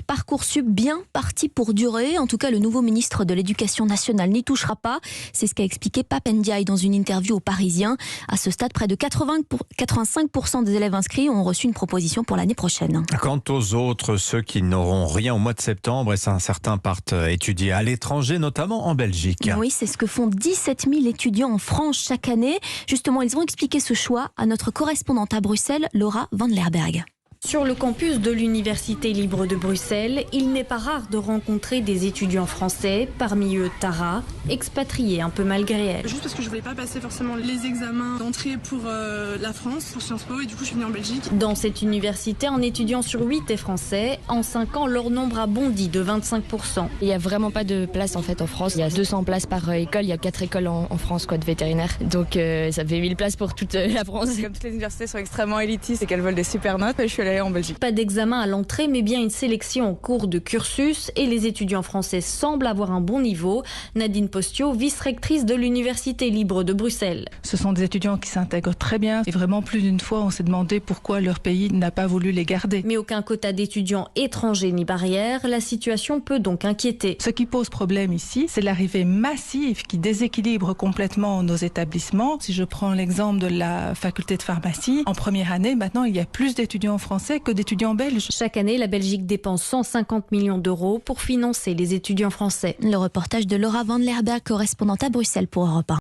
Parcoursup bien parti pour durer. En tout cas, le nouveau ministre de l'Éducation nationale n'y touchera pas. C'est ce qu'a expliqué Pape Ndiaye dans une interview aux Parisiens. À ce stade, près de 85% des élèves inscrits ont reçu une proposition pour l'année prochaine. Quant aux autres, ceux qui n'auront rien au mois de septembre, et certains partent étudier à l'étranger, notamment en Belgique. Oui, c'est ce que font 17 000 étudiants en France chaque année. Justement, ils ont expliqué ce choix à notre correspondante à Bruxelles, Laura Van Lerberg. Sur le campus de l'Université libre de Bruxelles, il n'est pas rare de rencontrer des étudiants français, parmi eux Tara, expatriée un peu malgré elle. Juste parce que je voulais pas passer forcément les examens d'entrée pour la France, pour Sciences Po, et du coup je suis venue en Belgique. Dans cette université, un étudiant sur 8 est français. En 5 ans, leur nombre a bondi de 25%. Il n'y a vraiment pas de place en fait en France. Il y a 200 places par école, il y a 4 écoles en France de vétérinaires. Donc ça fait 1000 places pour toute la France. Comme toutes les universités sont extrêmement élitistes et qu'elles veulent des super notes, je suis allée en Belgique. Pas d'examen à l'entrée, mais bien une sélection en cours de cursus. Et les étudiants français semblent avoir un bon niveau. Nadine Postio, vice-rectrice de l'Université libre de Bruxelles. Ce sont des étudiants qui s'intègrent très bien. Et vraiment, plus d'une fois, on s'est demandé pourquoi leur pays n'a pas voulu les garder. Mais aucun quota d'étudiants étrangers ni barrière. La situation peut donc inquiéter. Ce qui pose problème ici, c'est l'arrivée massive qui déséquilibre complètement nos établissements. Si je prends l'exemple de la faculté de pharmacie, en première année, maintenant, il y a plus d'étudiants français que d'étudiants belges. Chaque année, la Belgique dépense 150 millions d'euros pour financer les étudiants français. Le reportage de Laura Van Lerberg, correspondante à Bruxelles pour Europe 1.